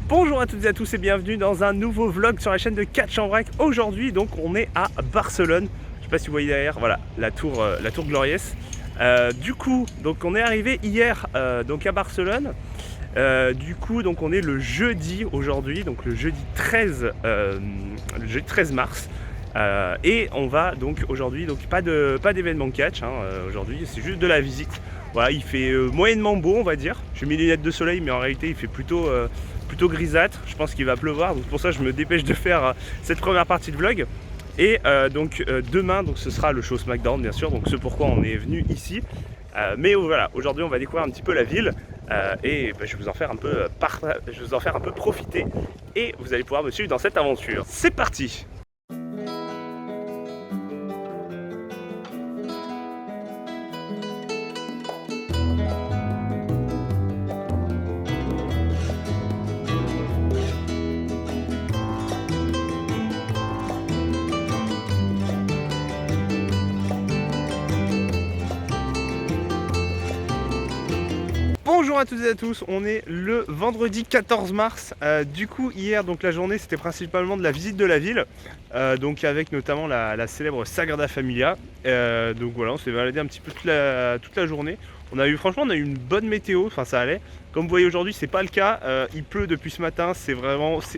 Bonjour à toutes et à tous et bienvenue dans un nouveau vlog sur la chaîne de Catch en Vrac. Aujourd'hui donc on est à Barcelone. Je sais pas si vous voyez derrière, voilà la tour Gloriès. Du coup donc on est arrivé hier donc à Barcelone. Du coup donc on est le jeudi aujourd'hui, donc le jeudi 13 mars. Et on va donc aujourd'hui, donc pas d'événement catch aujourd'hui, c'est juste de la visite. Voilà, il fait moyennement beau on va dire. J'ai mis les lunettes de soleil mais en réalité il fait plutôt grisâtre. Je pense qu'il va pleuvoir, donc pour ça je me dépêche de faire cette première partie de vlog. Et demain donc ce sera le show SmackDown bien sûr, donc ce pourquoi on est venu ici. Mais voilà, aujourd'hui on va découvrir un petit peu la ville et je vais vous en faire un peu profiter et vous allez pouvoir me suivre dans cette aventure. C'est parti! Bonjour à toutes et à tous, on est le vendredi 14 mars. Du coup hier donc la journée c'était principalement de la visite de la ville, donc avec notamment la célèbre Sagrada Familia. Donc voilà, on s'est baladé un petit peu toute la journée. Franchement on a eu une bonne météo, enfin ça allait. Comme vous voyez aujourd'hui c'est pas le cas, il pleut depuis ce matin, c'est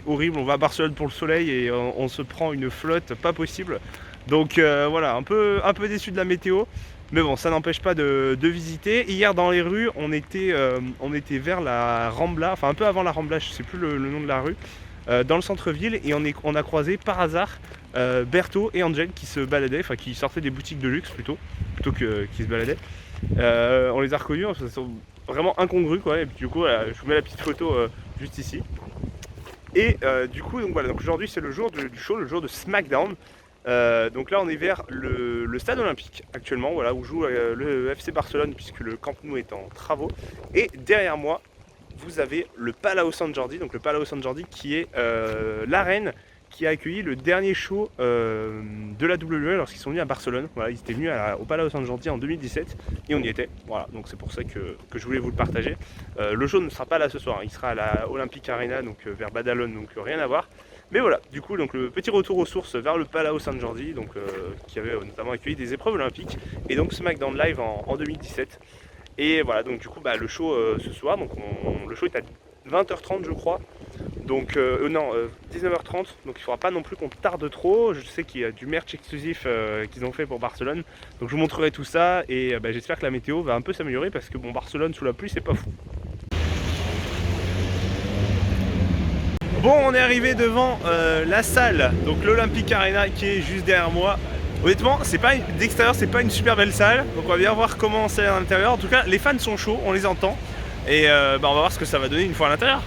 horrible. On va à Barcelone pour le soleil et on se prend une flotte pas possible. Donc voilà, un peu déçu de la météo. Mais bon, ça n'empêche pas de visiter. Hier dans les rues, on était vers la Rambla, enfin un peu avant la Rambla, je sais plus le nom de la rue, dans le centre-ville, et on a croisé par hasard Berto et Angel qui se baladaient, enfin qui sortaient des boutiques de luxe plutôt que qui se baladaient. On les a reconnus, ils sont vraiment incongrus quoi. Et puis, du coup, voilà, je vous mets la petite photo juste ici. Et du coup, donc voilà, donc aujourd'hui c'est le jour du show, le jour de SmackDown. Donc là on est vers le stade olympique actuellement, voilà, où joue le FC Barcelone puisque le Camp Nou est en travaux. Et derrière moi vous avez le Palau Sant Jordi, donc le Palau Sant Jordi qui est l'arène qui a accueilli le dernier show de la WWE lorsqu'ils sont venus à Barcelone. Voilà, ils étaient venus au Palau Sant Jordi en 2017 et on y était. Voilà, donc c'est pour ça que je voulais vous le partager. Le show ne sera pas là ce soir, il sera à la Olympic Arena, donc vers Badalone, donc rien à voir. Mais voilà, du coup, donc le petit retour aux sources vers le Palau Sant Jordi, donc qui avait notamment accueilli des épreuves olympiques, et donc SmackDown Live en 2017. Et voilà, donc du coup, le show ce soir, donc le show est à 20h30 je crois, donc 19h30, donc il ne faudra pas non plus qu'on tarde trop. Je sais qu'il y a du merch exclusif qu'ils ont fait pour Barcelone, donc je vous montrerai tout ça, et j'espère que la météo va un peu s'améliorer, parce que bon, Barcelone sous la pluie c'est pas fou. Bon, on est arrivé devant la salle, donc l'Olympic Arena qui est juste derrière moi. Honnêtement, d'extérieur, c'est pas une super belle salle, donc on va bien voir comment c'est à l'intérieur. En tout cas, les fans sont chauds, on les entend, et on va voir ce que ça va donner une fois à l'intérieur.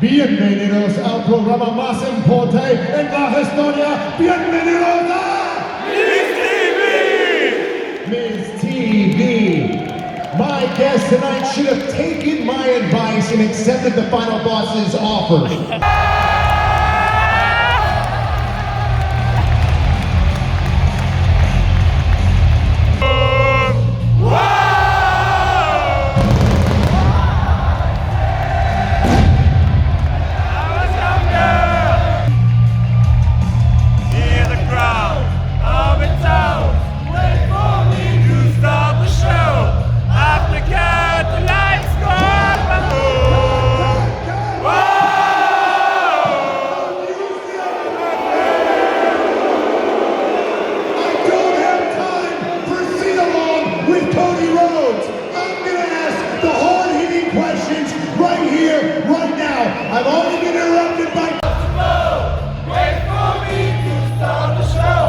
Bienvenidos al programa más importante en la historia. Bienvenidos a Miss TV. My guest tonight should have taken my advice and accepted the final boss's offer. I've only been interrupted by wait for me to start the show.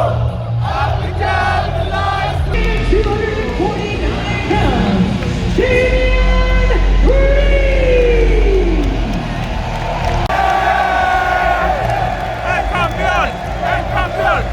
I've begun the life. 249 pounds, Damian Priest. ¡El campeón! ¡El campeón!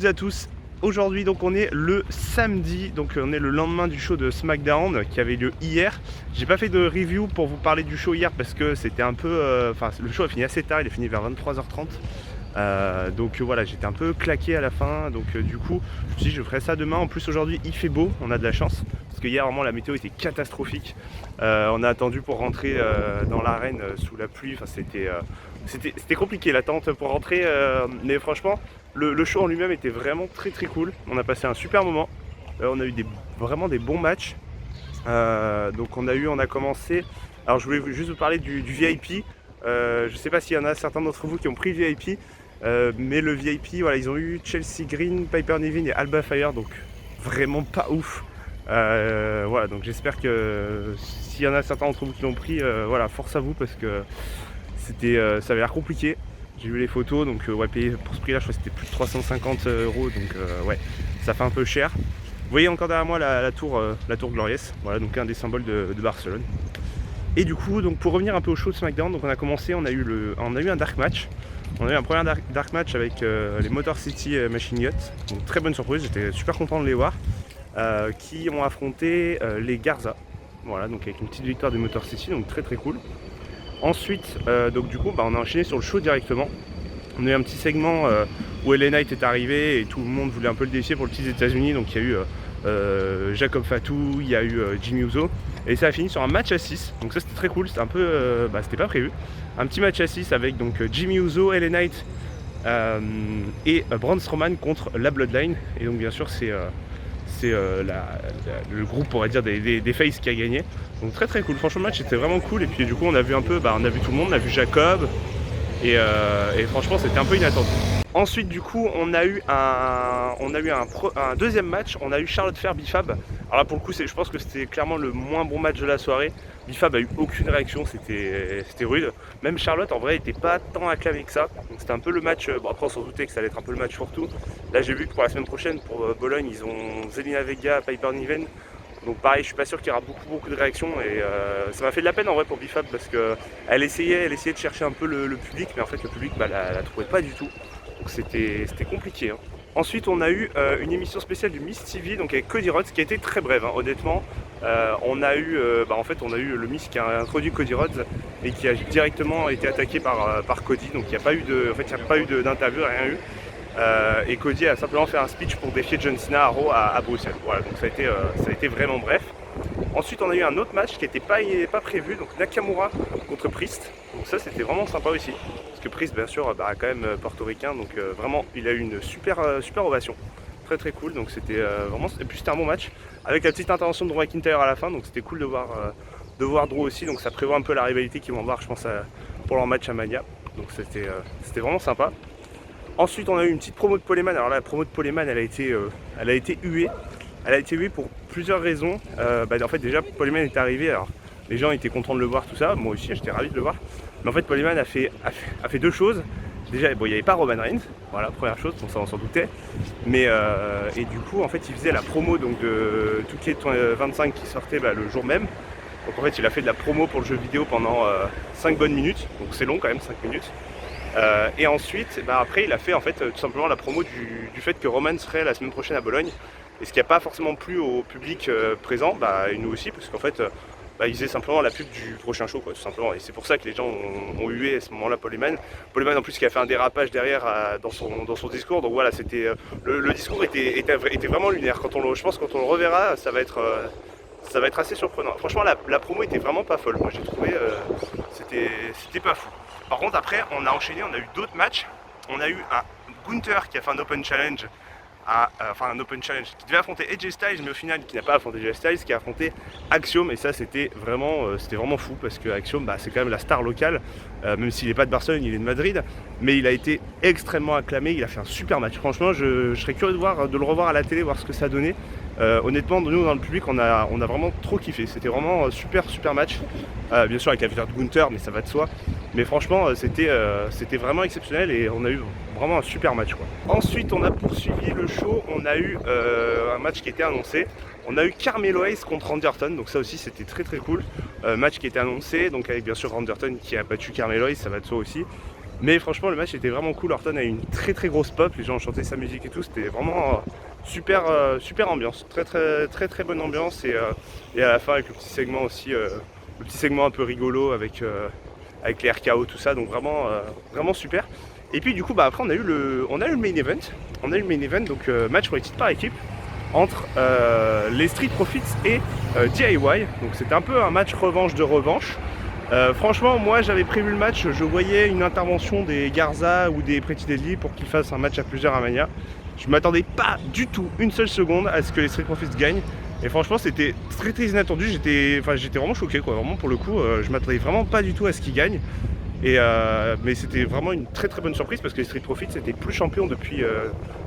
toutes et à tous. Aujourd'hui donc on est le samedi, donc on est le lendemain du show de SmackDown qui avait lieu hier. J'ai pas fait de review pour vous parler du show hier parce que c'était un peu... le show a fini assez tard, il est fini vers 23h30. Donc voilà, j'étais un peu claqué à la fin, donc du coup je me suis dit je ferai ça demain. En plus aujourd'hui il fait beau, on a de la chance parce que hier vraiment la météo était catastrophique. On a attendu pour rentrer dans l'arène sous la pluie, enfin c'était compliqué l'attente pour rentrer, mais franchement le show en lui-même était vraiment très cool. On a passé un super moment, on a eu vraiment des bons matchs. Donc on a commencé, alors je voulais juste vous parler du VIP. Je sais pas s'il y en a certains d'entre vous qui ont pris le VIP, mais le VIP, voilà, ils ont eu Chelsea Green, Piper Niven et Alba Fire, donc vraiment pas ouf. Voilà, donc j'espère que s'il y en a certains d'entre vous qui l'ont pris, voilà, force à vous parce que ça avait l'air compliqué. J'ai vu les photos, donc ouais, payer pour ce prix là je crois que c'était plus de 350 €, donc ouais, ça fait un peu cher. Vous voyez encore derrière moi la tour Glorious, voilà, donc un des symboles de Barcelone. Et du coup, donc pour revenir un peu au show de SmackDown, donc on a eu un dark match. On a eu un premier dark match avec les Motor City Machine Guns, donc très bonne surprise, j'étais super content de les voir, qui ont affronté les Garza, voilà, donc avec une petite victoire des Motor City, donc très cool. Ensuite, donc du coup, on a enchaîné sur le show directement. On a eu un petit segment où LA Knight est arrivé et tout le monde voulait un peu le défier pour le titre des États-Unis, donc il y a eu Jacob Fatu, il y a eu Jimmy Uso, et ça a fini sur un match à 6, donc ça c'était très cool, c'était un peu, c'était pas prévu, un petit match à 6 avec donc Jimmy Uso, LA Knight et Braun Strowman contre la Bloodline, et donc bien sûr c'est le groupe, on va dire, des faces qui a gagné, donc très cool, franchement le match était vraiment cool, et puis du coup on a vu un peu, on a vu tout le monde, on a vu Jacob, et franchement c'était un peu inattendu. Ensuite du coup on a eu un deuxième match, on a eu Charlotte Flair Bifab. Alors là pour le coup je pense que c'était clairement le moins bon match de la soirée. Bifab a eu aucune réaction, c'était rude. Même Charlotte en vrai n'était pas tant acclamée que ça. Donc c'était un peu le match, bon après on s'en doutait que ça allait être un peu le match pour tout. Là j'ai vu que pour la semaine prochaine, pour Bologne, ils ont Zelina Vega, Piper Niven. Donc pareil, je suis pas sûr qu'il y aura beaucoup de réactions, et ça m'a fait de la peine en vrai pour Bifab parce qu'elle essayait de chercher un peu le public, mais en fait le public la trouvait pas du tout. Donc c'était compliqué, hein. Ensuite on a eu une émission spéciale du Miz TV, donc avec Cody Rhodes, qui a été très brève, hein, honnêtement. On a eu le Miz qui a introduit Cody Rhodes et qui a directement été attaqué par Cody, donc il n'y a pas eu d'interview, rien eu. Et Cody a simplement fait un speech pour défier John Cena à Raw à Bruxelles. Voilà, donc ça a été vraiment bref. Ensuite on a eu un autre match qui n'était pas prévu, donc Nakamura contre Priest. Donc ça c'était vraiment sympa aussi, parce que Priest bien sûr quand même portoricain, donc vraiment il a eu une super ovation. Très cool, donc c'était vraiment, et puis c'était un bon match, avec la petite intervention de Drew McIntyre à la fin, donc c'était cool de voir Drew aussi, donc ça prévoit un peu la rivalité qu'ils vont voir je pense pour leur match à Mania. Donc c'était vraiment sympa. Ensuite on a eu une petite promo de Paul Heyman. Alors là, la promo de Paul Heyman elle a été huée. Elle a été huée pour plusieurs raisons. En fait déjà Paul Heyman est arrivé, alors les gens étaient contents de le voir, tout ça, moi aussi j'étais ravi de le voir. Mais en fait Paul Heyman a fait deux choses. Déjà bon, il n'y avait pas Roman Reigns, voilà, première chose, donc ça on s'en doutait. Mais et du coup en fait il faisait la promo donc de 2K25 qui sortait le jour même. Donc en fait il a fait de la promo pour le jeu vidéo pendant 5 bonnes minutes, donc c'est long quand même 5 minutes. Et ensuite après il a fait en fait tout simplement la promo du fait que Roman serait la semaine prochaine à Bologne. Et ce qui n'a pas forcément plu au public présent, et nous aussi, parce qu'en fait il faisait simplement la pub du prochain show, quoi, tout simplement. Et c'est pour ça que les gens ont hué à ce moment-là Paul Heyman. Paul Heyman en plus qui a fait un dérapage derrière dans son discours, donc voilà, c'était le discours était vraiment lunaire. Je pense quand on le reverra, ça va être assez surprenant. Franchement la promo était vraiment pas folle, moi j'ai trouvé c'était pas fou. Par contre après on a enchaîné, on a eu d'autres matchs. On a eu un Gunther qui a fait un Open Challenge, qui devait affronter AJ Styles, mais au final qui n'a pas affronté AJ Styles, qui a affronté Axiom, et ça c'était vraiment fou, parce que Axiom c'est quand même la star locale, même s'il n'est pas de Barcelone, il est de Madrid, mais il a été extrêmement acclamé, il a fait un super match. Franchement je serais curieux de le revoir à la télé, voir ce que ça donnait. Honnêtement nous dans le public on a vraiment trop kiffé, c'était vraiment super match, bien sûr avec la victoire de Gunther, mais ça va de soi. Mais franchement c'était vraiment exceptionnel, et on a eu vraiment un super match, quoi. Ensuite on a poursuivi le show, on a eu un match qui était annoncé. On a eu Carmelo Hayes contre Randy Orton, donc ça aussi c'était très cool. Match qui était annoncé, donc avec bien sûr Randy Orton qui a battu Carmelo Hayes, ça va de soi aussi. Mais franchement le match était vraiment cool, Orton a eu une très très grosse pop, les gens chantaient sa musique et tout, c'était vraiment super, super ambiance, très bonne ambiance et à la fin avec le petit segment aussi, le petit segment un peu rigolo avec les RKO tout ça, donc vraiment super. Et puis du coup après on a eu le main event, donc match pour les titres par équipe entre les Street Profits et DIY, donc c'était un peu un match revanche de revanche. Franchement, moi j'avais prévu le match, je voyais une intervention des Garza ou des Pretty Deadly pour qu'ils fassent un match à plusieurs à Mania. Je m'attendais pas du tout, une seule seconde, à ce que les Street Profits gagnent. Et franchement, c'était très inattendu. J'étais vraiment choqué, quoi. Vraiment, pour le coup, je m'attendais vraiment pas du tout à ce qu'ils gagnent. Mais c'était vraiment une très bonne surprise parce que les Street Profits étaient plus champions depuis,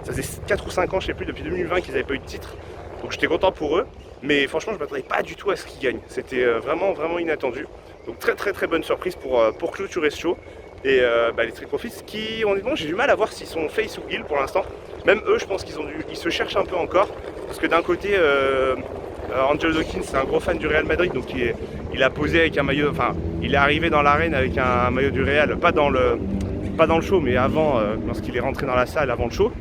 ça faisait 4 ou 5 ans, je sais plus, depuis 2020 qu'ils n'avaient pas eu de titre. Donc j'étais content pour eux, mais franchement je m'attendais pas du tout à ce qu'ils gagnent. C'était vraiment inattendu. Donc très bonne surprise pour clôturer ce show. Et les Street Profits qui, honnêtement, j'ai du mal à voir s'ils sont face ou heel pour l'instant. Même eux, je pense ils se cherchent un peu encore. Parce que d'un côté, Angelo Dawkins, c'est un gros fan du Real Madrid, donc il a posé avec un maillot, enfin, il est arrivé dans l'arène avec un maillot du Real, pas dans le show, mais avant, lorsqu'il est rentré dans la salle avant le show.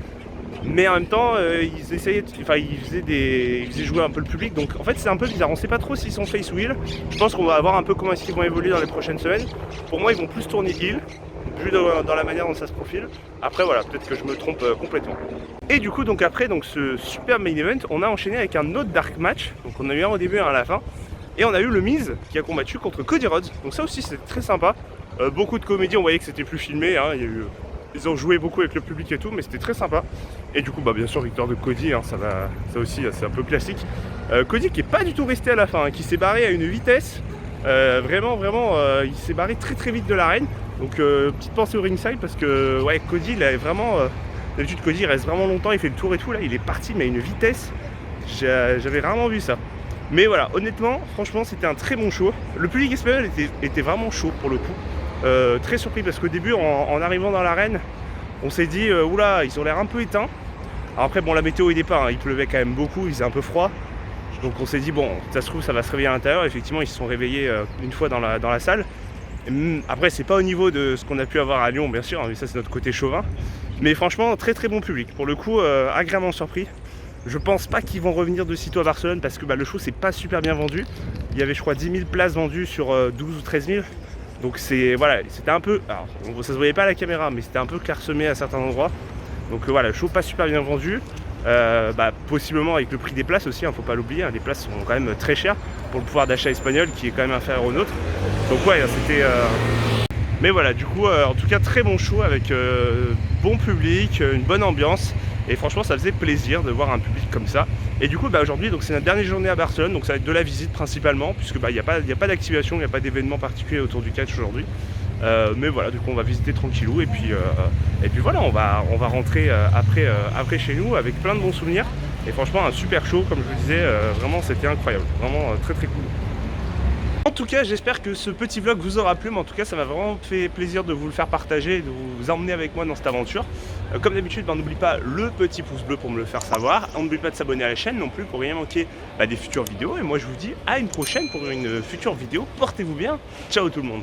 Mais en même temps, ils faisaient jouer un peu le public, donc en fait c'est un peu bizarre, on sait pas trop s'ils sont face ou heel. Je pense qu'on va voir un peu comment est-ce qu'ils vont évoluer dans les prochaines semaines. Pour moi ils vont plus tourner heel, vu dans la manière dont ça se profile. Après voilà, peut-être que je me trompe complètement. Et du coup donc après ce super main event, on a enchaîné avec un autre dark match. Donc on a eu un au début et un à la fin. Et on a eu le Miz qui a combattu contre Cody Rhodes. Donc ça aussi c'était très sympa. Beaucoup de comédie, on voyait que c'était plus filmé, hein. Ils ont joué beaucoup avec le public et tout, mais c'était très sympa. Et du coup, bien sûr, victoire de Cody, hein, ça aussi, c'est un peu classique. Cody qui est pas du tout resté à la fin, hein, qui s'est barré à une vitesse. Vraiment, il s'est barré très vite de l'arène. Donc, petite pensée au ringside parce que, ouais, Cody, il avait vraiment. D'habitude, Cody, il reste vraiment longtemps, il fait le tour et tout. Là, il est parti, mais à une vitesse. J'avais rarement vu ça. Mais voilà, honnêtement, franchement, c'était un très bon show. Le public espagnol était vraiment chaud pour le coup. Très surpris parce qu'au début en arrivant dans l'arène on s'est dit oula, ils ont l'air un peu éteints. Alors après bon, la météo aidait pas, hein, il pleuvait quand même beaucoup, il faisait un peu froid, donc on s'est dit bon, ça se trouve ça va se réveiller à l'intérieur. Effectivement ils se sont réveillés une fois dans la salle. Après c'est pas au niveau de ce qu'on a pu avoir à Lyon bien sûr, mais ça c'est notre côté chauvin, mais franchement très bon public pour le coup, agréablement surpris. Je pense pas qu'ils vont revenir de sitôt à Barcelone parce que le show c'est pas super bien vendu. Il y avait je crois 10 000 places vendues sur 12 ou 13 000. Donc c'était un peu, alors ça se voyait pas à la caméra, mais c'était un peu clairsemé à certains endroits. Donc voilà, le show pas super bien vendu. Possiblement avec le prix des places aussi, hein, faut pas l'oublier, hein, les places sont quand même très chères pour le pouvoir d'achat espagnol qui est quand même inférieur au nôtre. Donc ouais, c'était... Mais voilà, du coup, en tout cas très bon show avec bon public, une bonne ambiance. Et franchement ça faisait plaisir de voir un public comme ça. Et du coup aujourd'hui c'est notre dernière journée à Barcelone, donc ça va être de la visite principalement, puisque il n'y a pas d'activation, il n'y a pas d'événement particulier autour du catch aujourd'hui. Mais voilà, du coup on va visiter tranquillou et puis voilà, on va rentrer après chez nous avec plein de bons souvenirs. Et franchement un super show, comme je vous disais, vraiment c'était incroyable, vraiment très cool. En tout cas, j'espère que ce petit vlog vous aura plu, mais en tout cas, ça m'a vraiment fait plaisir de vous le faire partager, de vous emmener avec moi dans cette aventure. Comme d'habitude, n'oublie pas le petit pouce bleu pour me le faire savoir. N'oublie pas de s'abonner à la chaîne non plus pour rien manquer des futures vidéos. Et moi, je vous dis à une prochaine pour une future vidéo. Portez-vous bien. Ciao tout le monde.